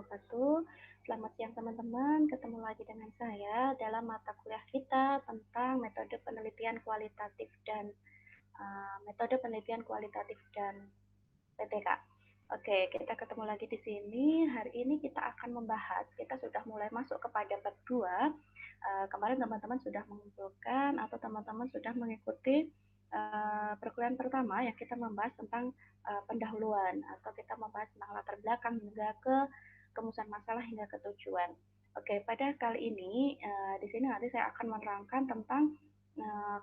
wabarakatuh. Selamat siang teman-teman, ketemu lagi dengan saya dalam mata kuliah kita tentang metode penelitian kualitatif dan PTK. Oke, kita ketemu lagi di sini. Hari ini kita akan membahas, kita sudah mulai masuk kepada bab 2. Kemarin teman-teman sudah mengumpulkan atau teman-teman sudah mengikuti perkuliahan pertama yang kita membahas tentang pendahuluan atau kita membahas tentang latar belakang hingga ke rumusan masalah hingga ke tujuan. Oke, pada kali ini di sini nanti saya akan menerangkan tentang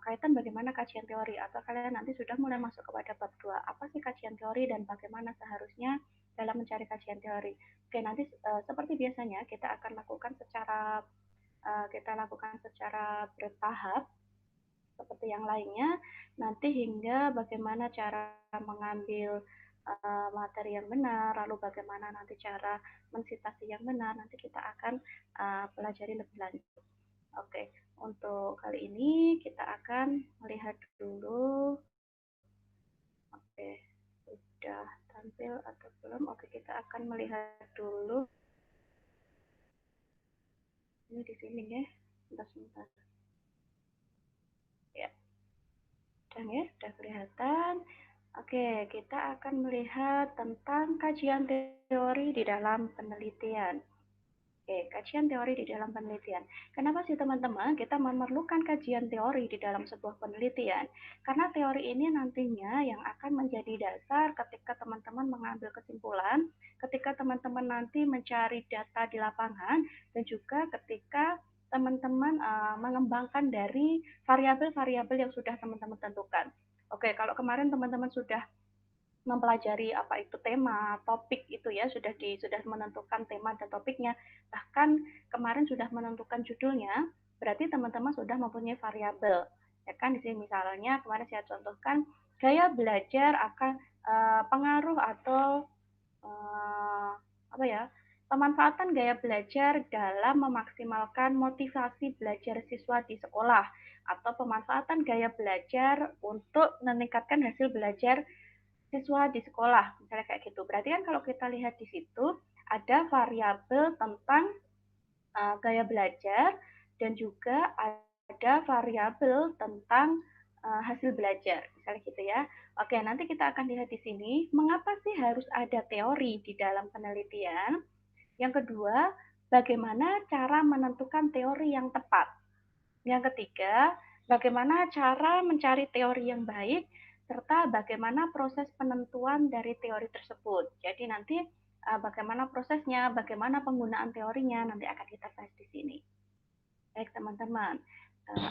kaitan bagaimana kajian teori atau kalian nanti sudah mulai masuk kepada bab 2. Apa sih kajian teori dan bagaimana seharusnya dalam mencari kajian teori. Oke, nanti seperti biasanya kita akan lakukan secara bertahap seperti yang lainnya, nanti hingga bagaimana cara mengambil materi yang benar, lalu bagaimana nanti cara mensitasi yang benar, nanti kita akan pelajari lebih lanjut. Oke, untuk kali ini kita akan melihat dulu. Oke, sudah tampil atau belum? Oke, kita akan melihat dulu. Ini di sini ya, sebentar. Ya, dan ya, sudah kelihatan. Oke, kita akan melihat tentang kajian teori di dalam penelitian. Oke, kajian teori di dalam penelitian. Kenapa sih teman-teman kita memerlukan kajian teori di dalam sebuah penelitian? Karena teori ini nantinya yang akan menjadi dasar ketika teman-teman mengambil kesimpulan, ketika teman-teman nanti mencari data di lapangan, dan juga ketika teman-teman mengembangkan dari variabel-variabel yang sudah teman-teman tentukan. Oke, kalau kemarin teman-teman sudah mempelajari apa itu tema, topik itu ya sudah menentukan tema dan topiknya. Bahkan kemarin sudah menentukan judulnya, berarti teman-teman sudah mempunyai variabel. Ya kan di sini misalnya kemarin saya contohkan gaya belajar akan pengaruh atau apa ya? Pemanfaatan gaya belajar dalam memaksimalkan motivasi belajar siswa di sekolah atau pemanfaatan gaya belajar untuk meningkatkan hasil belajar siswa di sekolah, misalnya kayak gitu. Berarti kan kalau kita lihat di situ ada variabel tentang gaya belajar dan juga ada variabel tentang hasil belajar, misalnya gitu ya. Oke, nanti kita akan lihat di sini mengapa sih harus ada teori di dalam penelitian. Yang kedua, bagaimana cara menentukan teori yang tepat. Yang ketiga, bagaimana cara mencari teori yang baik, serta bagaimana proses penentuan dari teori tersebut. Jadi nanti bagaimana prosesnya, bagaimana penggunaan teorinya, nanti akan kita bahas di sini. Baik teman-teman,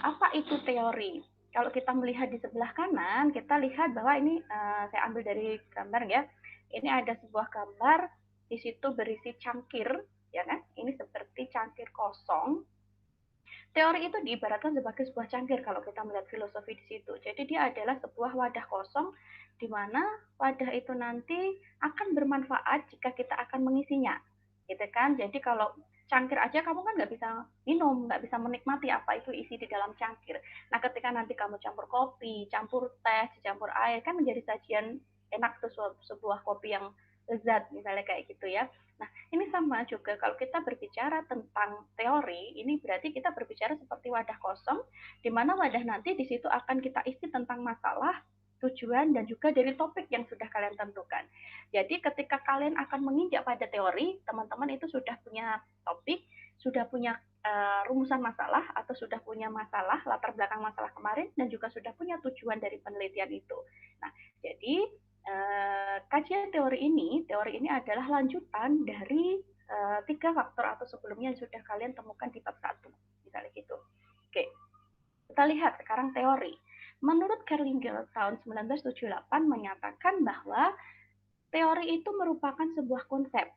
apa itu teori? Kalau kita melihat di sebelah kanan, kita lihat bahwa ini saya ambil dari gambar ya. Ini ada sebuah gambar, di situ berisi cangkir, ya kan? Ini seperti cangkir kosong. Teori itu diibaratkan sebagai sebuah cangkir kalau kita melihat filosofi di situ. Jadi dia adalah sebuah wadah kosong di mana wadah itu nanti akan bermanfaat jika kita akan mengisinya. Gitu kan? Jadi kalau cangkir aja kamu kan nggak bisa minum, nggak bisa menikmati apa itu isi di dalam cangkir. Nah, ketika nanti kamu campur kopi, campur teh, campur air, kan menjadi sajian enak tuh sebuah kopi yang lezat, misalnya kayak gitu ya. Nah, ini sama juga kalau kita berbicara tentang teori, ini berarti kita berbicara seperti wadah kosong, di mana wadah nanti di situ akan kita isi tentang masalah, tujuan, dan juga dari topik yang sudah kalian tentukan. Jadi ketika kalian akan menginjak pada teori, teman-teman itu sudah punya topik, sudah punya rumusan masalah, atau sudah punya masalah, latar belakang masalah kemarin, dan juga sudah punya tujuan dari penelitian itu. Nah, jadi kajian teori ini adalah lanjutan dari 3 faktor atau sebelumnya yang sudah kalian temukan di bab 1, misalnya gitu. Oke, kita lihat sekarang teori. Menurut Kerlingle tahun 1978 menyatakan bahwa teori itu merupakan sebuah konsep,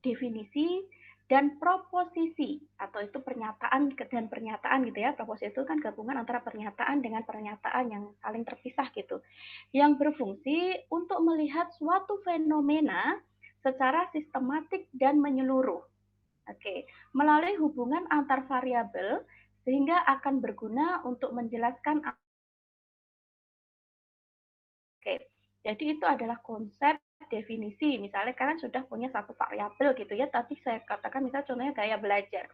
definisi, dan proposisi, atau itu pernyataan dan pernyataan gitu ya. Proposisi itu kan gabungan antara pernyataan dengan pernyataan yang saling terpisah gitu, yang berfungsi untuk melihat suatu fenomena secara sistematik dan menyeluruh. Oke, melalui hubungan antar variabel sehingga akan berguna untuk menjelaskan. Oke, jadi itu adalah konsep definisi, misalnya kalian sudah punya satu variabel gitu ya, tadi saya katakan misalnya contohnya gaya belajar.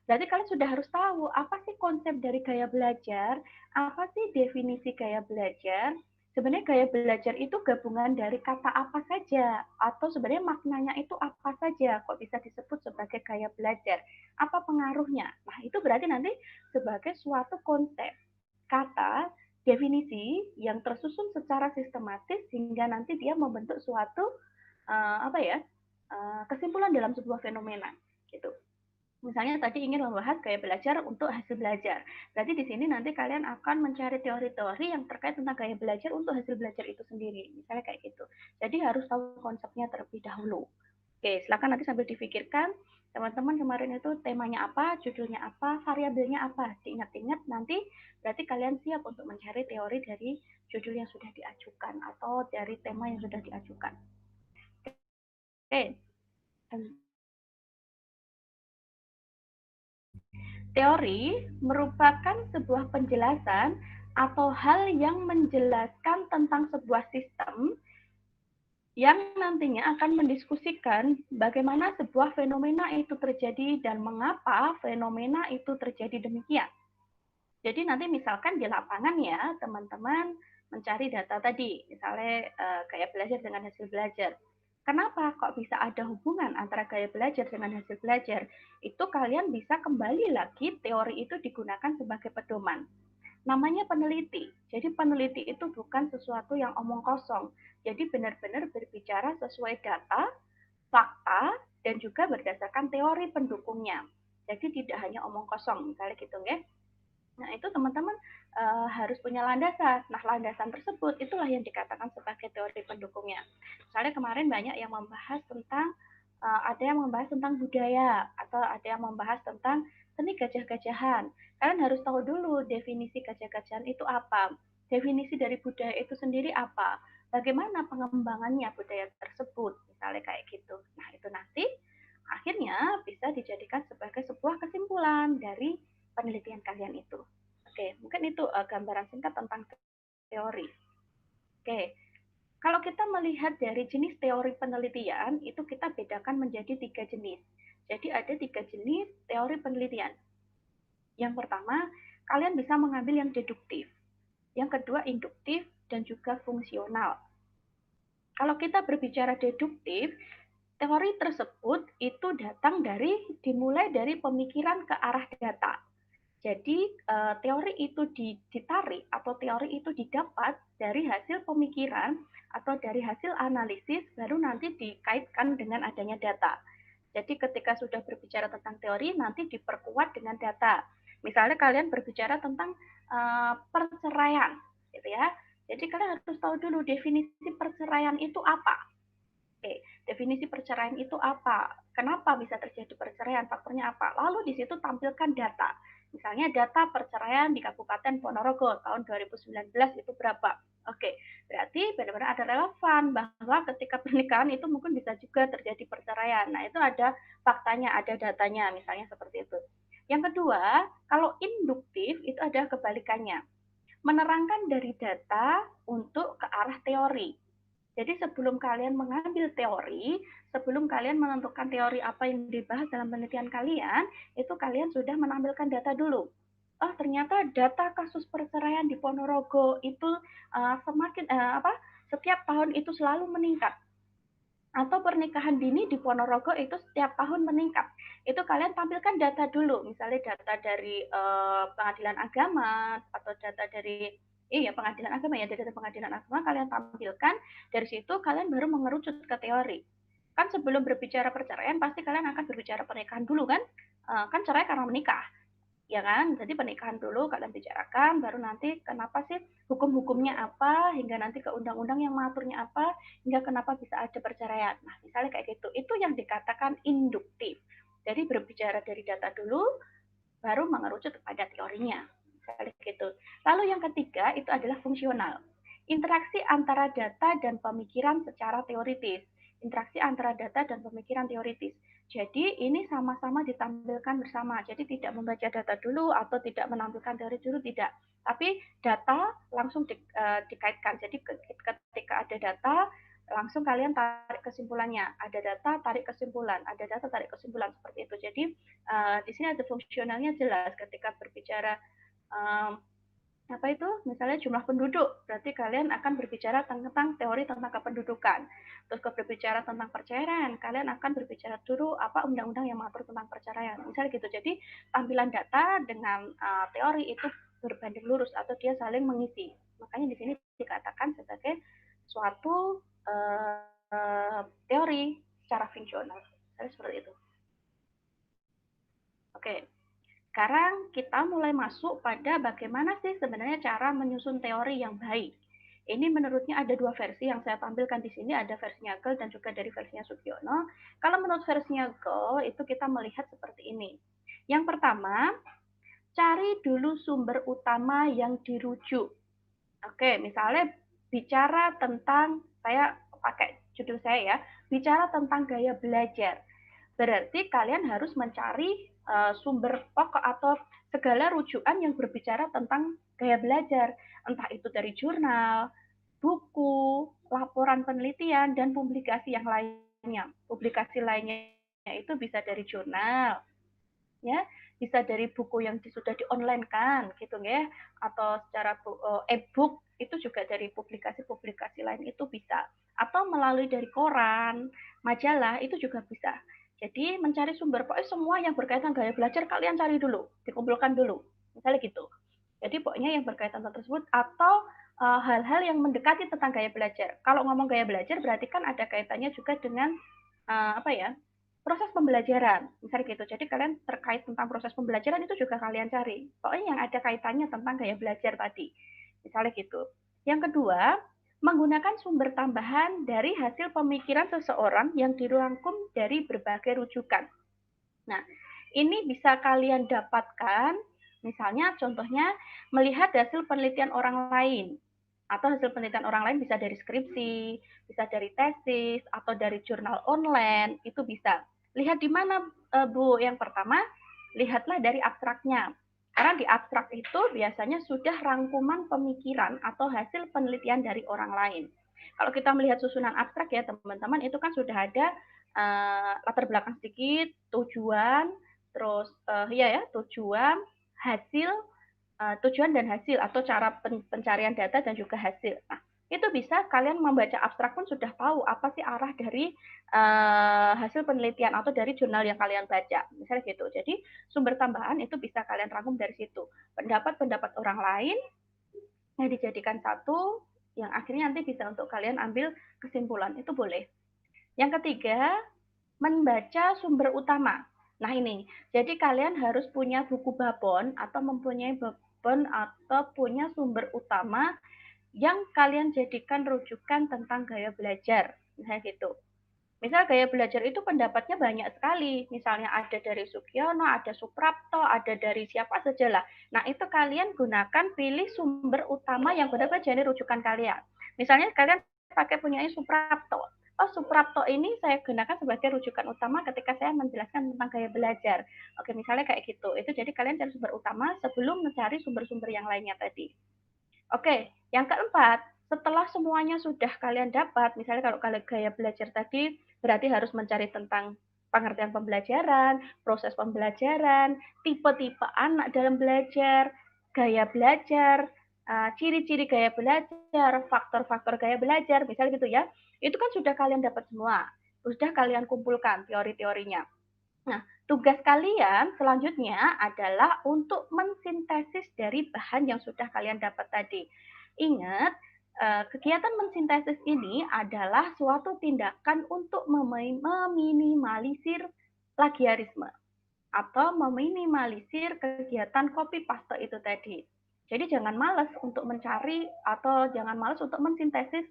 Berarti kalian sudah harus tahu apa sih konsep dari gaya belajar, apa sih definisi gaya belajar. Sebenarnya gaya belajar itu gabungan dari kata apa saja, atau sebenarnya maknanya itu apa saja, kok bisa disebut sebagai gaya belajar, apa pengaruhnya. Nah, itu berarti nanti sebagai suatu konsep, kata, definisi yang tersusun secara sistematis sehingga nanti dia membentuk suatu kesimpulan dalam sebuah fenomena gitu. Misalnya tadi ingin membahas gaya belajar untuk hasil belajar. Berarti di sini nanti kalian akan mencari teori-teori yang terkait tentang gaya belajar untuk hasil belajar itu sendiri. Misalnya kayak gitu. Jadi harus tahu konsepnya terlebih dahulu. Oke, silakan nanti sambil difikirkan. Teman-teman kemarin itu temanya apa, judulnya apa, variabelnya apa. Diingat-ingat nanti berarti kalian siap untuk mencari teori dari judul yang sudah diajukan atau dari tema yang sudah diajukan. Oke. Teori merupakan sebuah penjelasan atau hal yang menjelaskan tentang sebuah sistem yang nantinya akan mendiskusikan bagaimana sebuah fenomena itu terjadi dan mengapa fenomena itu terjadi demikian. Jadi nanti misalkan di lapangan ya, teman-teman mencari data tadi, misalnya gaya belajar dengan hasil belajar. Kenapa kok bisa ada hubungan antara gaya belajar dengan hasil belajar? Itu kalian bisa kembali lagi teori itu digunakan sebagai pedoman. Namanya peneliti. Jadi peneliti itu bukan sesuatu yang omong kosong. Jadi benar-benar berbicara sesuai data, fakta, dan juga berdasarkan teori pendukungnya. Jadi tidak hanya omong kosong, misalnya gitu ya. Nah, itu teman-teman harus punya landasan. Nah, landasan tersebut itulah yang dikatakan sebagai teori pendukungnya. Misalnya kemarin banyak yang membahas tentang ada yang membahas tentang budaya atau ada yang membahas tentang seni gajah-gajahan. Kalian harus tahu dulu definisi gajah-gajahan itu apa. Definisi dari budaya itu sendiri apa. Bagaimana pengembangannya budaya tersebut, misalnya kayak gitu. Nah, itu nanti akhirnya bisa dijadikan sebagai sebuah kesimpulan dari penelitian kalian itu. Oke, mungkin itu gambaran singkat tentang teori. Oke, kalau kita melihat dari jenis teori penelitian, itu kita bedakan menjadi 3 jenis. Jadi ada 3 jenis teori penelitian. Yang pertama, kalian bisa mengambil yang deduktif. Yang kedua, induktif dan juga fungsional. Kalau kita berbicara deduktif, teori tersebut itu dimulai dari pemikiran ke arah data. Jadi teori itu ditarik atau teori itu didapat dari hasil pemikiran atau dari hasil analisis baru nanti dikaitkan dengan adanya data. Jadi ketika sudah berbicara tentang teori nanti diperkuat dengan data. Misalnya kalian berbicara tentang perceraian, gitu ya. Jadi kalian harus tahu dulu definisi perceraian itu apa. Oke, definisi perceraian itu apa? Kenapa bisa terjadi perceraian? Faktornya apa? Lalu di situ tampilkan data. Misalnya data perceraian di Kabupaten Ponorogo tahun 2019 itu berapa? Oke, berarti benar-benar ada relevan bahwa ketika pernikahan itu mungkin bisa juga terjadi perceraian. Nah, itu ada faktanya, ada datanya, misalnya seperti itu. Yang kedua, kalau induktif itu ada kebalikannya. Menerangkan dari data untuk ke arah teori. Jadi sebelum kalian mengambil teori, sebelum kalian menentukan teori apa yang dibahas dalam penelitian kalian, itu kalian sudah menampilkan data dulu. Oh, ternyata data kasus perceraian di Ponorogo itu setiap tahun itu selalu meningkat. Atau pernikahan dini di Ponorogo itu setiap tahun meningkat. Itu kalian tampilkan data dulu, misalnya data dari pengadilan agama atau data dari pengadilan agama ya, dari pengadilan agama kalian tampilkan, dari situ kalian baru mengerucut ke teori. Kan sebelum berbicara perceraian pasti kalian akan berbicara pernikahan dulu kan? Kan cerai karena menikah ya kan? Jadi pernikahan dulu kalian bicarakan, baru nanti kenapa sih hukum-hukumnya apa, hingga nanti ke undang-undang yang mengaturnya apa, hingga kenapa bisa ada perceraian. Nah, misalnya kayak gitu. Itu yang dikatakan induktif. Jadi berbicara dari data dulu, baru mengerucut kepada teorinya. Misalnya gitu. Lalu yang ketiga itu adalah fungsional. Interaksi antara data dan pemikiran secara teoritis. Interaksi antara data dan pemikiran teoritis. Jadi ini sama-sama ditampilkan bersama. Jadi tidak membaca data dulu atau tidak menampilkan teori dulu, tidak. Tapi data langsung dikaitkan. Jadi ketika ada data, langsung kalian tarik kesimpulannya. Ada data, tarik kesimpulan. Ada data, tarik kesimpulan seperti itu. Jadi di sini ada fungsionalnya jelas ketika berbicara apa itu misalnya jumlah penduduk, berarti kalian akan berbicara tentang teori tentang kependudukan. Terus berbicara tentang perceraian, kalian akan berbicara dulu apa undang-undang yang mengatur tentang perceraian, misalnya gitu. Jadi tampilan data dengan teori itu berbanding lurus atau dia saling mengisi. Makanya di sini dikatakan sebagai suatu teori secara fungsional. Seperti itu. Oke. Sekarang kita mulai masuk pada bagaimana sih sebenarnya cara menyusun teori yang baik. Ini menurutnya ada dua versi yang saya tampilkan di sini, ada versinya Gel dan juga dari versinya Sugiono. Kalau menurut versinya Gel, itu kita melihat seperti ini. Yang pertama, cari dulu sumber utama yang dirujuk. Oke, misalnya bicara tentang, saya pakai judul saya ya, bicara tentang gaya belajar. Berarti kalian harus mencari sumber pokok atau segala rujukan yang berbicara tentang gaya belajar. Entah itu dari jurnal, buku, laporan penelitian, dan publikasi yang lainnya. Publikasi lainnya itu bisa dari jurnal, ya, bisa dari buku yang sudah di-online kan, gitu ya, atau secara e-book itu juga dari publikasi-publikasi lain itu bisa, atau melalui dari koran, majalah itu juga bisa. Jadi mencari sumber pokoknya semua yang berkaitan gaya belajar kalian cari dulu, dikumpulkan dulu, misalnya gitu. Jadi pokoknya yang berkaitan tersebut atau hal-hal yang mendekati tentang gaya belajar. Kalau ngomong gaya belajar berarti kan ada kaitannya juga dengan apa ya, proses pembelajaran, misalnya gitu. Jadi kalian terkait tentang proses pembelajaran itu juga kalian cari. Pokoknya yang ada kaitannya tentang gaya belajar tadi, misalnya gitu. Yang kedua, menggunakan sumber tambahan dari hasil pemikiran seseorang yang dirangkum dari berbagai rujukan. Nah, ini bisa kalian dapatkan, misalnya contohnya melihat hasil penelitian orang lain, atau hasil penelitian orang lain bisa dari skripsi, bisa dari tesis, atau dari jurnal online, itu bisa. Lihat di mana, Bu? Yang pertama, lihatlah dari abstraknya. Karena di abstrak itu biasanya sudah rangkuman pemikiran atau hasil penelitian dari orang lain. Kalau kita melihat susunan abstrak ya teman-teman, itu kan sudah ada latar belakang sedikit, tujuan, terus ya tujuan, hasil, tujuan dan hasil atau cara pencarian data dan juga hasil. Nah, itu bisa kalian membaca abstrak pun sudah tahu apa sih arah dari hasil penelitian atau dari jurnal yang kalian baca, misalnya gitu. Jadi sumber tambahan itu bisa kalian rangkum dari situ. Pendapat-pendapat orang lain yang dijadikan satu, yang akhirnya nanti bisa untuk kalian ambil kesimpulan, itu boleh. Yang ketiga, membaca sumber utama. Nah ini, jadi kalian harus punya buku babon atau mempunyai babon atau punya sumber utama yang kalian jadikan rujukan tentang gaya belajar. Misalnya gitu. Misal gaya belajar itu pendapatnya banyak sekali. Misalnya ada dari Sugiono, ada Suprapto, ada dari siapa saja lah. Nah itu kalian gunakan pilih sumber utama yang benar-benar jadi rujukan kalian. Misalnya kalian pakai punyanya Suprapto. Oh Suprapto ini saya gunakan sebagai rujukan utama ketika saya menjelaskan tentang gaya belajar. Oke misalnya kayak gitu. Itu jadi kalian cari sumber utama sebelum mencari sumber-sumber yang lainnya tadi. Oke, yang keempat, setelah semuanya sudah kalian dapat, misalnya kalau kalian gaya belajar tadi, berarti harus mencari tentang pengertian pembelajaran, proses pembelajaran, tipe-tipe anak dalam belajar, gaya belajar, ciri-ciri gaya belajar, faktor-faktor gaya belajar, misalnya gitu ya. Itu kan sudah kalian dapat semua, sudah kalian kumpulkan teori-teorinya. Nah, tugas kalian selanjutnya adalah untuk mensintesis dari bahan yang sudah kalian dapat tadi. Ingat, kegiatan mensintesis ini adalah suatu tindakan untuk meminimalisir plagiarisme atau meminimalisir kegiatan copy paste itu tadi. Jadi jangan malas untuk mencari atau jangan malas untuk mensintesis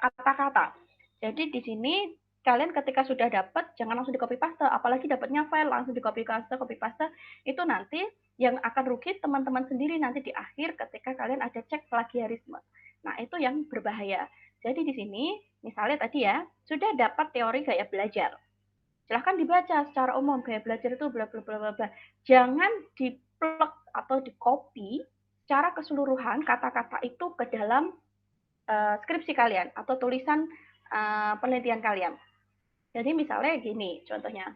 kata-kata. Jadi di sini kalian ketika sudah dapat jangan langsung di copy paste, apalagi dapatnya file langsung di copy paste itu nanti yang akan rugi teman-teman sendiri nanti di akhir ketika kalian ada cek plagiarisme. Nah, itu yang berbahaya. Jadi di sini misalnya tadi ya, sudah dapat teori gaya belajar. Silahkan dibaca secara umum gaya belajar itu bla bla bla bla bla. Jangan diplek atau di-copy secara keseluruhan kata-kata itu ke dalam skripsi kalian atau tulisan penelitian kalian. Jadi misalnya gini contohnya.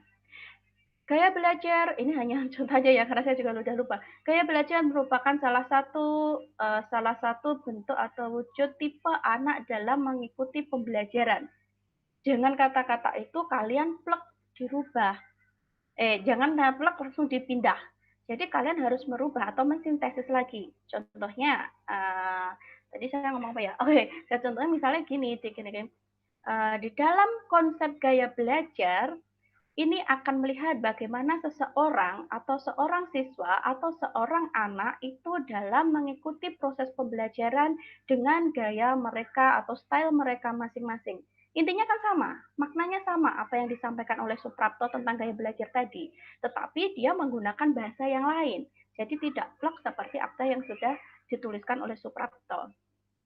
Gaya belajar, ini hanya contoh aja ya, karena saya juga udah lupa. Gaya belajar merupakan salah satu bentuk atau wujud tipe anak dalam mengikuti pembelajaran. Dengan kata-kata itu kalian plek dirubah. Jangan plek langsung dipindah. Jadi kalian harus merubah atau mensintesis lagi. Contohnya, tadi saya ngomong apa ya? Oke, contohnya misalnya gini, di dalam konsep gaya belajar, ini akan melihat bagaimana seseorang atau seorang siswa atau seorang anak itu dalam mengikuti proses pembelajaran dengan gaya mereka atau style mereka masing-masing. Intinya kan sama, maknanya sama apa yang disampaikan oleh Suprapto tentang gaya belajar tadi, tetapi dia menggunakan bahasa yang lain. Jadi tidak plek seperti apa yang sudah dituliskan oleh Suprapto.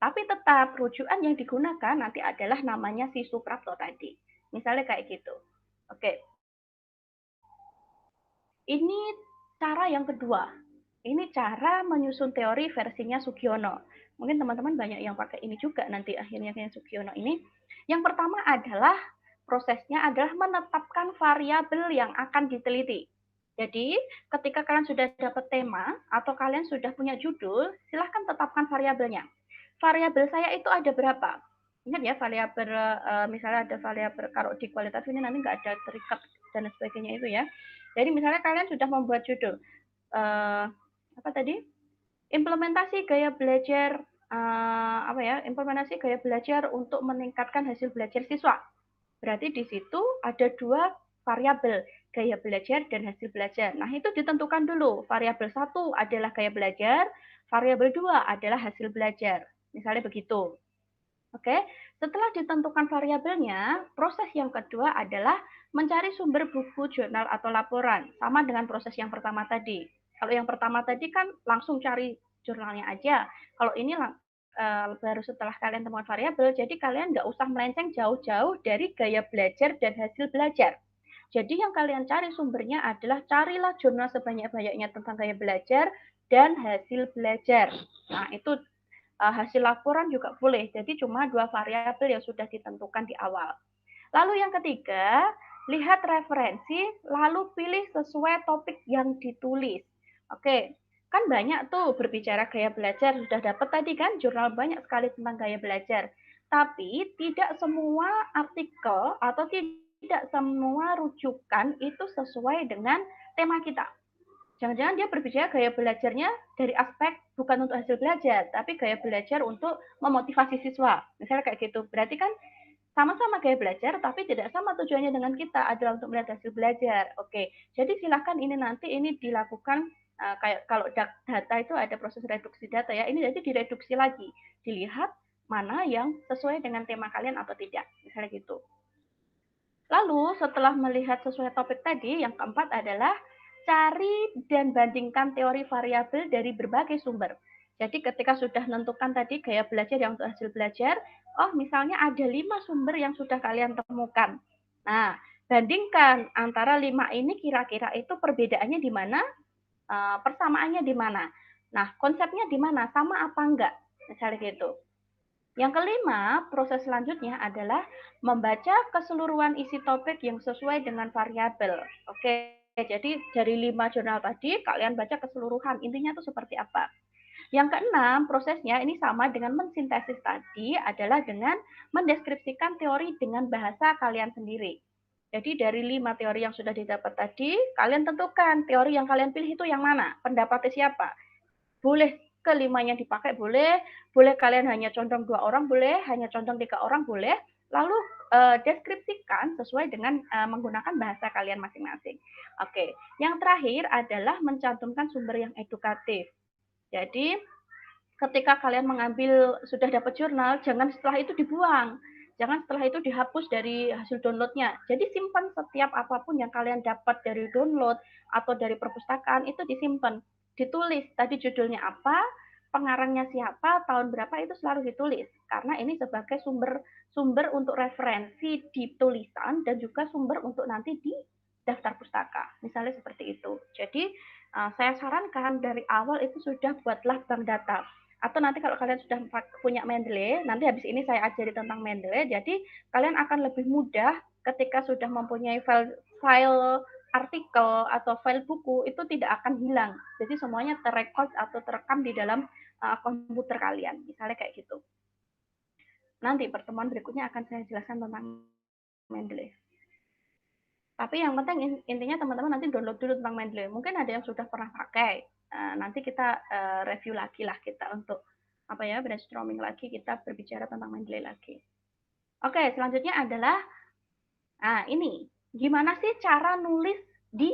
Tapi tetap rujukan yang digunakan nanti adalah namanya si Suprapto tadi. Misalnya kayak gitu. Oke, ini cara yang kedua. Ini cara menyusun teori versinya Sugiono. Mungkin teman-teman banyak yang pakai ini juga nanti akhirnya kayak Sugiono ini. Yang pertama adalah prosesnya adalah menetapkan variabel yang akan diteliti. Jadi, ketika kalian sudah dapat tema atau kalian sudah punya judul, silahkan tetapkan variabelnya. Variabel saya itu ada berapa? Ingat ya, variabel misalnya ada variabel kalau di kualitatif ini nanti nggak ada terikat dan sebagainya itu ya. Jadi misalnya kalian sudah membuat judul apa tadi? Implementasi gaya belajar apa ya? Implementasi gaya belajar untuk meningkatkan hasil belajar siswa. Berarti di situ ada dua variabel, gaya belajar dan hasil belajar. Nah, itu ditentukan dulu. Variabel satu adalah gaya belajar, variabel dua adalah hasil belajar. Misalnya begitu. Oke, setelah ditentukan variabelnya, proses yang kedua adalah mencari sumber buku, jurnal, atau laporan. Sama dengan proses yang pertama tadi. Kalau yang pertama tadi kan langsung cari jurnalnya aja. Kalau ini baru setelah kalian temukan variabel, jadi kalian nggak usah melenceng jauh-jauh dari gaya belajar dan hasil belajar. Jadi yang kalian cari sumbernya adalah carilah jurnal sebanyak-banyaknya tentang gaya belajar dan hasil belajar. Nah, itu hasil laporan juga boleh. Jadi cuma dua variabel yang sudah ditentukan di awal. Lalu yang ketiga, lihat referensi, lalu pilih sesuai topik yang ditulis. Oke, kan banyak tuh berbicara gaya belajar, sudah dapat tadi kan jurnal banyak sekali tentang gaya belajar. Tapi tidak semua artikel atau tidak semua rujukan itu sesuai dengan tema kita. Jangan-jangan dia berbicara gaya belajarnya dari aspek bukan untuk hasil belajar, tapi gaya belajar untuk memotivasi siswa. Misalnya kayak gitu. Berarti kan sama-sama gaya belajar, tapi tidak sama tujuannya dengan kita adalah untuk melihat hasil belajar. Oke, jadi silakan ini nanti ini dilakukan kayak kalau data itu ada proses reduksi data ya. Ini jadi direduksi lagi, dilihat mana yang sesuai dengan tema kalian atau tidak. Misalnya gitu. Lalu setelah melihat sesuai topik tadi, yang keempat adalah cari dan bandingkan teori variabel dari berbagai sumber. Jadi ketika sudah menentukan tadi gaya belajar yang untuk hasil belajar, oh misalnya ada 5 sumber yang sudah kalian temukan. Nah, bandingkan antara 5 ini kira-kira itu perbedaannya di mana, persamaannya di mana. Nah, konsepnya di mana, sama apa enggak, misalnya gitu. Yang kelima, proses selanjutnya adalah membaca keseluruhan isi topik yang sesuai dengan variabel. Oke, jadi dari 5 jurnal tadi, kalian baca keseluruhan. Intinya itu seperti apa. Yang keenam, prosesnya ini sama dengan mensintesis tadi adalah dengan mendeskripsikan teori dengan bahasa kalian sendiri. Jadi dari 5 teori yang sudah didapat tadi, kalian tentukan teori yang kalian pilih itu yang mana, pendapatnya siapa. Boleh kelimanya dipakai, boleh kalian hanya condong 2 orang, boleh hanya condong 3 orang, boleh. Lalu deskripsikan sesuai dengan menggunakan bahasa kalian masing-masing. Oke, yang terakhir adalah mencantumkan sumber yang edukatif. Jadi ketika kalian mengambil sudah dapat jurnal, jangan setelah itu dibuang. Jangan setelah itu dihapus dari hasil downloadnya. Jadi simpan setiap apapun yang kalian dapat dari download atau dari perpustakaan itu disimpan. Ditulis tadi judulnya apa, pengarangnya siapa, tahun berapa itu selalu ditulis. Karena ini sebagai sumber untuk referensi di tulisan dan juga sumber untuk nanti di daftar pustaka. Misalnya seperti itu. Jadi saya sarankan dari awal itu sudah buatlah bank data Atau nanti kalau kalian sudah punya Mendeley, nanti habis ini saya ajari tentang Mendeley, jadi kalian akan lebih mudah ketika sudah mempunyai file artikel atau file buku, itu tidak akan hilang. Jadi semuanya terrekod atau terekam di dalam komputer kalian, misalnya kayak gitu. Nanti pertemuan berikutnya akan saya jelaskan tentang Mendeley. Tapi yang penting intinya teman-teman nanti download dulu tentang Mendeley. Mungkin ada yang sudah pernah pakai. Nanti kita review lagi lah kita untuk apa ya, brainstorming lagi, kita berbicara tentang Mendeley lagi. Oke, selanjutnya adalah ini gimana sih cara nulis di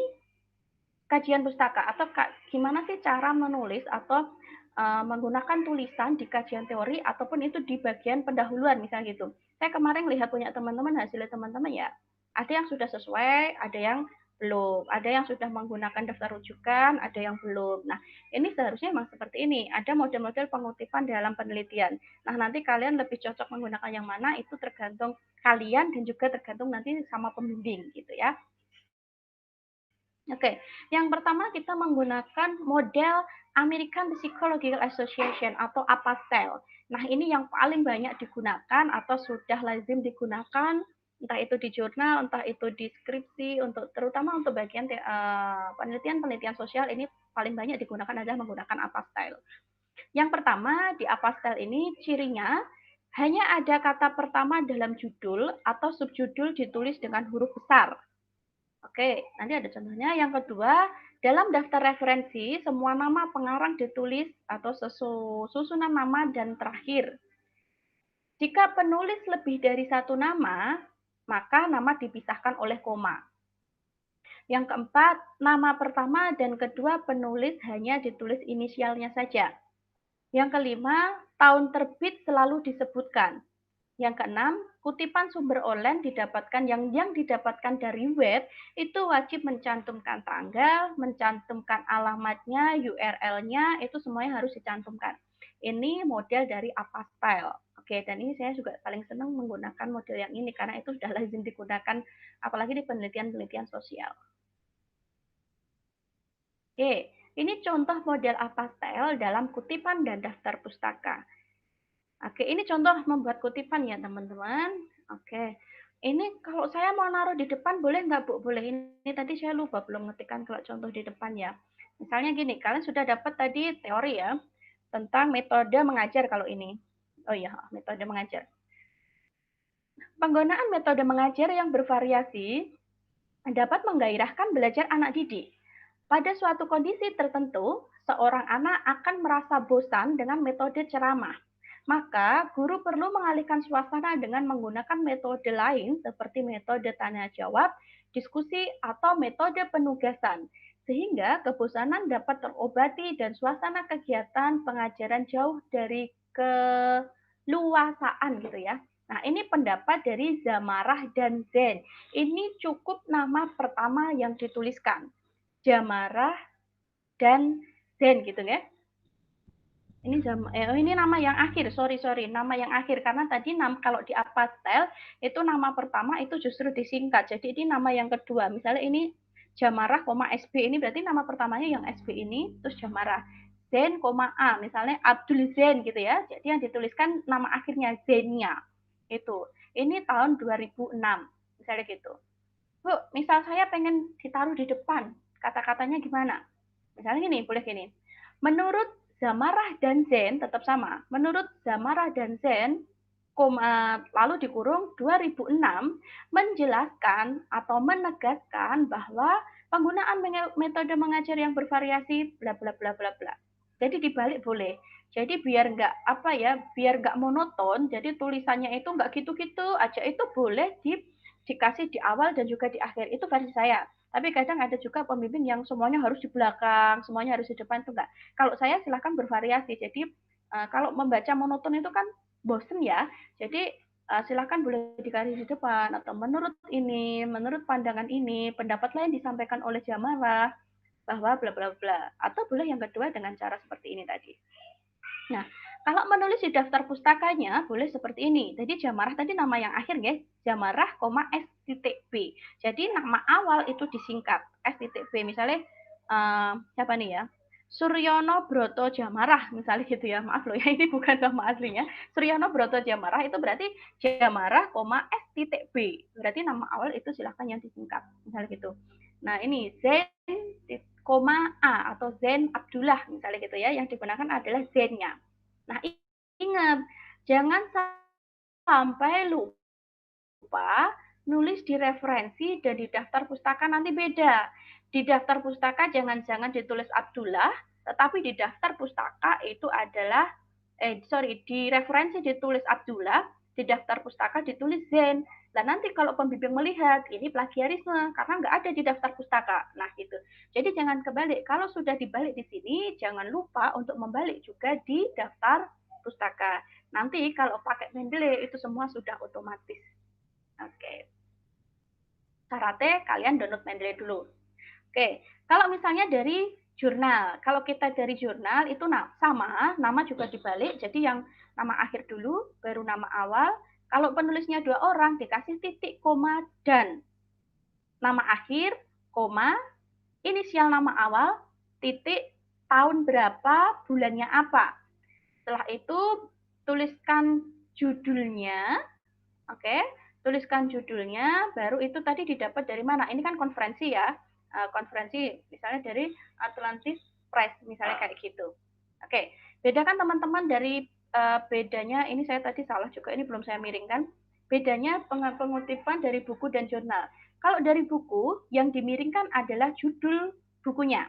kajian pustaka, atau gimana sih cara menulis atau menggunakan tulisan di kajian teori ataupun itu di bagian pendahuluan misalnya gitu. Saya kemarin lihat punya teman-teman, hasilnya teman-teman ya, ada yang sudah sesuai, ada yang belum, ada yang sudah menggunakan daftar rujukan, ada yang belum. Nah, ini seharusnya memang seperti ini, ada model-model pengutipan dalam penelitian. Nah, nanti kalian lebih cocok menggunakan yang mana itu tergantung kalian dan juga tergantung nanti sama pembimbing gitu ya. Oke, yang pertama kita menggunakan model American Psychological Association atau APASTEL. Nah, ini yang paling banyak digunakan atau sudah lazim digunakan, entah itu di jurnal, entah itu di skripsi, terutama untuk bagian penelitian-penelitian sosial, ini paling banyak digunakan adalah menggunakan APASTEL. Yang pertama, di APASTEL ini cirinya hanya ada kata pertama dalam judul atau subjudul ditulis dengan huruf besar. Oke, nanti ada contohnya. Yang kedua, dalam daftar referensi, semua nama pengarang ditulis atau susunan nama dan terakhir. Jika penulis lebih dari satu nama, maka nama dipisahkan oleh koma. Yang keempat, nama pertama dan kedua penulis hanya ditulis inisialnya saja. Yang kelima, tahun terbit selalu disebutkan. Yang keenam, kutipan sumber online didapatkan yang didapatkan dari web itu wajib mencantumkan tanggal, mencantumkan alamatnya, URL-nya, itu semuanya harus dicantumkan. Ini model dari APASTEL. Oke, dan ini saya juga paling senang menggunakan model yang ini karena itu sudah lazim digunakan apalagi di penelitian-penelitian sosial. Oke, ini contoh model APASTEL dalam kutipan dan daftar pustaka. Oke, ini contoh membuat kutipan ya teman-teman. Oke, ini kalau saya mau naruh di depan boleh nggak Bu? Boleh. Ini tadi saya lupa belum ngetikkan kalau contoh di depan ya. Misalnya gini, kalian sudah dapat tadi teori ya tentang metode mengajar kalau ini. Oh iya, metode mengajar. Penggunaan metode mengajar yang bervariasi dapat menggairahkan belajar anak didik. Pada suatu kondisi tertentu, seorang anak akan merasa bosan dengan metode ceramah. Maka, guru perlu mengalihkan suasana dengan menggunakan metode lain seperti metode tanya jawab, diskusi, atau metode penugasan. Sehingga kebosanan dapat terobati dan suasana kegiatan pengajaran jauh dari keluasaan gitu ya. Nah, ini pendapat dari Zamarah dan Zen. Ini cukup nama pertama yang dituliskan. Zamarah dan Zen gitu ya. Ini nama yang akhir, sorry, nama yang akhir karena tadi kalau di APASTEL itu nama pertama itu justru disingkat. Jadi ini nama yang kedua. Misalnya ini Jamarah, SB ini berarti nama pertamanya yang SB ini, terus Jamarah. Zen, A, misalnya Abdul Zen gitu ya. Jadi yang dituliskan nama akhirnya Zennya. Itu. Ini tahun 2006. Misalnya gitu. Bu, misal saya pengen ditaruh di depan, kata-katanya gimana? Misalnya gini, boleh gini. Menurut Zamarah dan Zen, tetap sama. Menurut Zamarah dan Zen, lalu dikurung 2006, menjelaskan atau menegaskan bahwa penggunaan metode mengajar yang bervariasi, bla bla bla bla bla. Jadi dibalik boleh. Jadi biar biar nggak monoton. Jadi tulisannya itu nggak gitu-gitu aja, itu boleh dikasih di awal dan juga di akhir. Itu versi saya. Tapi kadang ada juga pembimbing yang semuanya harus di belakang, semuanya harus di depan, itu enggak. Kalau saya silahkan bervariasi. Jadi kalau membaca monoton itu kan bosen ya. Jadi silahkan boleh dikasih di depan atau menurut pandangan ini, pendapat lain disampaikan oleh Jamarah bahwa bla bla bla. Atau boleh yang kedua dengan cara seperti ini tadi. Nah, kalau menulis di daftar pustakanya boleh seperti ini. Jadi Jamarah tadi nama yang akhir guys, Jamarah, S.B. Jadi nama awal itu disingkat S.B. Misalnya siapa nih ya? Suryono Broto Jamarah, misalnya gitu ya. Maaf loh ya, ini bukan nama aslinya. Suryono Broto Jamarah itu berarti Jamarah, S titik B. Berarti nama awal itu silahkan yang disingkat, misalnya gitu. Nah ini Zen, A atau Zen Abdullah, misalnya gitu ya. Yang digunakan adalah Zen-nya. Nah ingat, jangan sampai lupa nulis di referensi dan di daftar pustaka nanti beda. Di daftar pustaka jangan-jangan ditulis Abdullah, tetapi di daftar pustaka itu adalah di referensi ditulis Abdullah, di daftar pustaka ditulis Zen. Nah nanti kalau pembimbing melihat ini plagiarisme karena nggak ada di daftar pustaka. Nah gitu. Jadi jangan kebalik. Kalau sudah dibalik di sini, jangan lupa untuk membalik juga di daftar pustaka. Nanti kalau pakai Mendeley itu semua sudah otomatis. Oke. Syaratnya kalian download Mendeley dulu. Oke, kalau misalnya dari jurnal, kalau kita dari jurnal itu sama, nama juga dibalik, jadi yang nama akhir dulu, baru nama awal. Kalau penulisnya 2 orang, dikasih titik, koma, dan nama akhir, koma, inisial nama awal, titik, tahun berapa, bulannya apa. Setelah itu, tuliskan judulnya, oke, tuliskan judulnya, baru itu tadi didapat dari mana? Ini kan konferensi ya, konferensi misalnya dari Atlantis Press, misalnya kayak gitu. Oke, bedakan teman-teman dari bedanya, ini saya tadi salah juga, ini belum saya miringkan. Bedanya pengutipan dari buku dan jurnal. Kalau dari buku, yang dimiringkan adalah judul bukunya.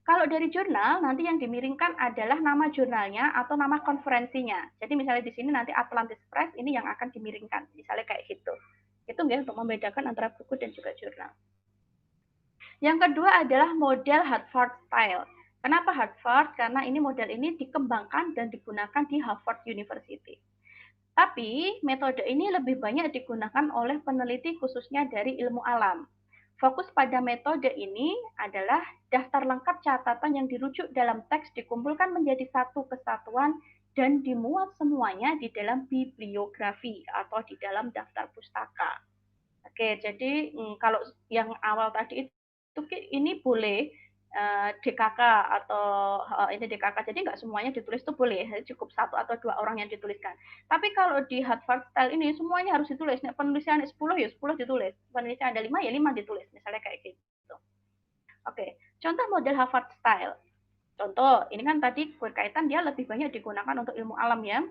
Kalau dari jurnal, nanti yang dimiringkan adalah nama jurnalnya atau nama konferensinya. Jadi misalnya di sini nanti Atlantis Press ini yang akan dimiringkan. Misalnya kayak gitu. Itu ya untuk membedakan antara buku dan juga jurnal. Yang kedua adalah model Harvard Style. Kenapa Harvard? Karena ini model ini dikembangkan dan digunakan di Harvard University. Tapi metode ini lebih banyak digunakan oleh peneliti khususnya dari ilmu alam. Fokus pada metode ini adalah daftar lengkap catatan yang dirujuk dalam teks dikumpulkan menjadi satu kesatuan dan dimuat semuanya di dalam bibliografi atau di dalam daftar pustaka. Oke, jadi kalau yang awal tadi itu ini boleh DKK atau ini DKK, jadi nggak semuanya ditulis itu boleh, cukup 1 atau 2 orang yang dituliskan. Tapi kalau di Harvard Style ini semuanya harus ditulis. Nah, penulisan 10 ya 10 ditulis, penulisan ada 5 ya 5 ditulis, misalnya kayak gitu. Oke, contoh model Harvard Style. Contoh, ini kan tadi berkaitan dia lebih banyak digunakan untuk ilmu alam ya.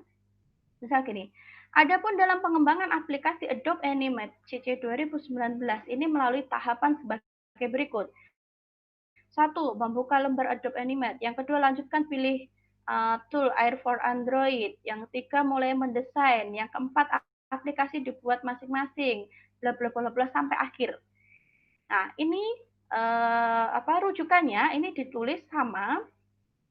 Misal gini, adapun dalam pengembangan aplikasi Adobe Animate CC 2019 ini melalui tahapan sebagai berikut. 1. Membuka lembar Adobe Animate. Yang kedua, lanjutkan pilih tool Air for Android. Yang ketiga, mulai mendesain. Yang keempat, aplikasi dibuat masing-masing. Bla bla bla bla sampai akhir. Nah, ini rujukannya ini ditulis sama,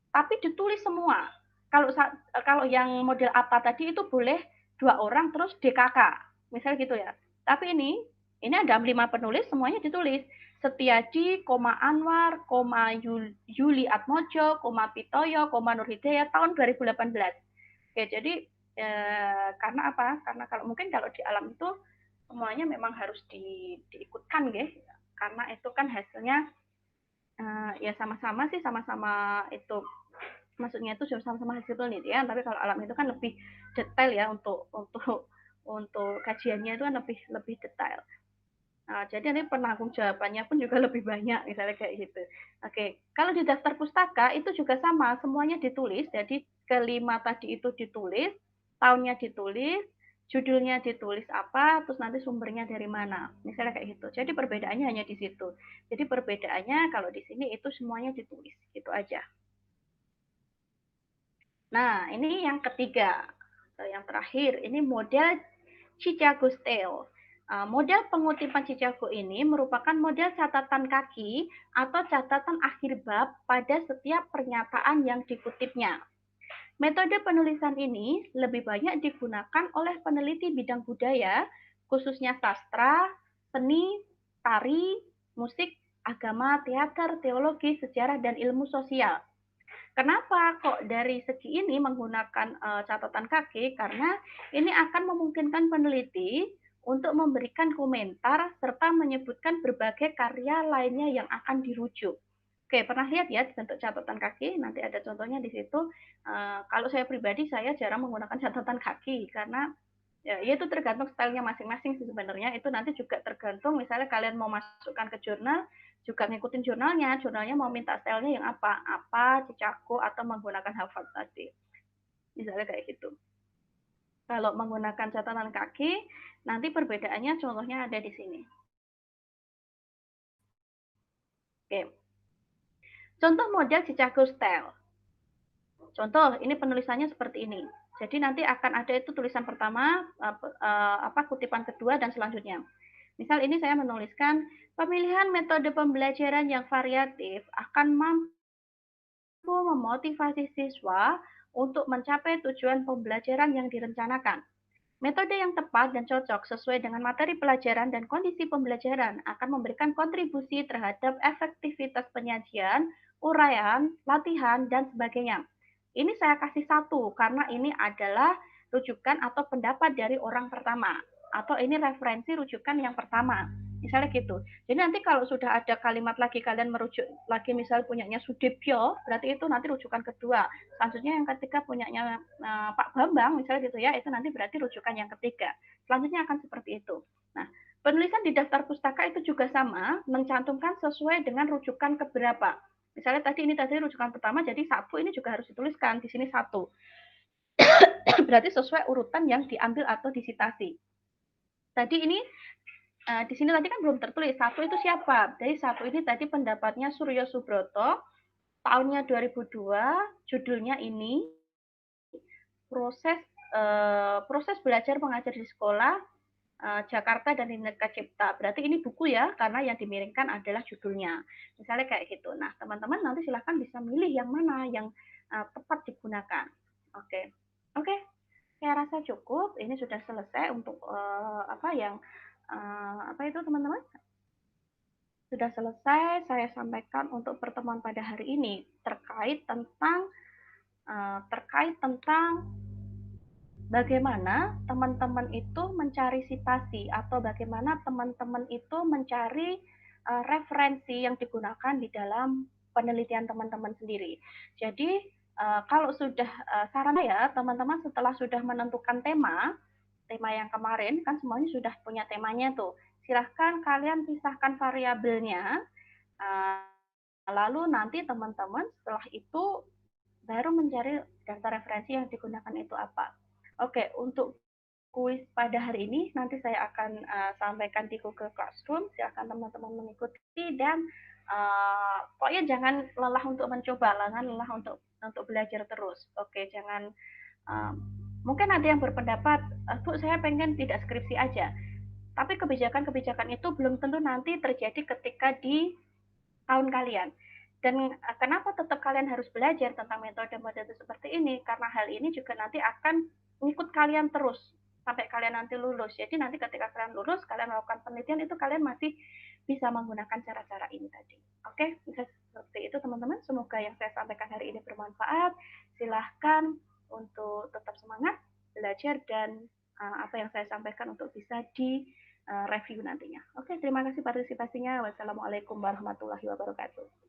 tapi ditulis semua. Kalau yang model apa tadi itu boleh 2 orang terus DKK, misal gitu ya. Tapi ini ada 5 penulis semuanya ditulis. Setiadi, Anwar, Yuli Atmojo, Pitoyo, Nur Hidayat tahun 2018. Oke, jadi karena apa? Karena kalau di alam itu semuanya memang harus diikutkan ya. Karena itu kan hasilnya ya sama-sama sih, sama-sama itu maksudnya itu sama-sama hasil penelitian, tapi kalau alam itu kan lebih detail ya untuk kajiannya itu kan lebih detail. Nah, jadi nanti penanggung jawabannya pun juga lebih banyak, misalnya kayak gitu. Oke, kalau di daftar pustaka itu juga sama, semuanya ditulis. Jadi kelima tadi itu ditulis, tahunnya ditulis, judulnya ditulis apa, terus nanti sumbernya dari mana, misalnya kayak gitu. Jadi perbedaannya hanya di situ. Jadi perbedaannya kalau di sini itu semuanya ditulis, gitu aja. Nah, ini yang ketiga. Yang terakhir, ini model Chicago Style. Model pengutipan Chicago ini merupakan model catatan kaki atau catatan akhir bab pada setiap pernyataan yang dikutipnya. Metode penulisan ini lebih banyak digunakan oleh peneliti bidang budaya, khususnya sastra, seni, tari, musik, agama, teater, teologi, sejarah, dan ilmu sosial. Kenapa kok dari segi ini menggunakan catatan kaki? Karena ini akan memungkinkan peneliti untuk memberikan komentar serta menyebutkan berbagai karya lainnya yang akan dirujuk. Oke, pernah lihat ya bentuk catatan kaki? Nanti ada contohnya di situ. Kalau saya pribadi, saya jarang menggunakan catatan kaki karena ya itu tergantung stylenya masing-masing sih sebenarnya. Itu nanti juga tergantung misalnya kalian mau masukkan ke jurnal, juga ngikutin jurnalnya mau minta stylenya yang apa, Cicaku atau menggunakan Harvard tadi. Misalnya kayak gitu. Kalau menggunakan catatan kaki, nanti perbedaannya contohnya ada di sini. Oke. Contoh model Cicaku style. Contoh, ini penulisannya seperti ini. Jadi nanti akan ada itu tulisan pertama, kutipan kedua dan selanjutnya. Misal ini saya menuliskan pemilihan metode pembelajaran yang variatif akan mampu memotivasi siswa untuk mencapai tujuan pembelajaran yang direncanakan. Metode yang tepat dan cocok sesuai dengan materi pelajaran dan kondisi pembelajaran akan memberikan kontribusi terhadap efektivitas penyajian, uraian, latihan, dan sebagainya. Ini saya kasih satu karena ini adalah rujukan atau pendapat dari orang pertama atau ini referensi rujukan yang pertama. Misalnya gitu. Jadi nanti kalau sudah ada kalimat lagi kalian merujuk lagi misal punyanya Sudibyo, berarti itu nanti rujukan kedua. Selanjutnya yang ketiga punyanya Pak Bambang misalnya gitu ya, itu nanti berarti rujukan yang ketiga. Selanjutnya akan seperti itu. Nah, penulisan di daftar pustaka itu juga sama, mencantumkan sesuai dengan rujukan keberapa. Misalnya tadi ini tadi rujukan pertama, jadi satu ini juga harus dituliskan di sini satu. Berarti sesuai urutan yang diambil atau disitasi. Tadi ini di sini tadi kan belum tertulis satu itu siapa. Jadi satu ini tadi pendapatnya Suryo Subroto, tahunnya 2002, judulnya ini proses proses belajar mengajar di sekolah Jakarta dan Bhinneka Cipta. Berarti ini buku ya, karena yang dimiringkan adalah judulnya. Misalnya kayak gitu. Nah, teman-teman nanti silahkan bisa milih yang mana yang tepat digunakan. Oke, oke. Saya rasa cukup. Ini sudah selesai untuk apa itu teman-teman? Sudah selesai saya sampaikan untuk pertemuan pada hari ini terkait tentang bagaimana teman-teman itu mencari citasi atau bagaimana teman-teman itu mencari referensi yang digunakan di dalam penelitian teman-teman sendiri. Jadi kalau sudah saran ya teman-teman setelah sudah menentukan tema yang kemarin kan semuanya sudah punya temanya tuh. Silahkan kalian pisahkan variabelnya. Lalu nanti teman-teman setelah itu baru mencari daftar referensi yang digunakan itu apa. Oke, untuk kuis pada hari ini nanti saya akan sampaikan di Google Classroom. Silakan teman-teman mengikuti dan pokoknya jangan lelah untuk mencoba, jangan lelah untuk belajar terus. Oke, jangan mungkin ada yang berpendapat, Bu, saya pengen tidak skripsi aja. Tapi kebijakan-kebijakan itu belum tentu nanti terjadi ketika di tahun kalian. Dan kenapa tetap kalian harus belajar tentang metode-metode seperti ini? Karena hal ini juga nanti akan mengikut kalian terus sampai kalian nanti lulus. Jadi nanti ketika kalian lulus, kalian melakukan penelitian itu kalian masih bisa menggunakan cara-cara ini tadi. Oke, bisa seperti itu teman-teman. Semoga yang saya sampaikan hari ini bermanfaat. Silahkan untuk tetap semangat belajar dan apa yang saya sampaikan untuk bisa di review nantinya. Oke, terima kasih partisipasinya. Wassalamualaikum warahmatullahi wabarakatuh.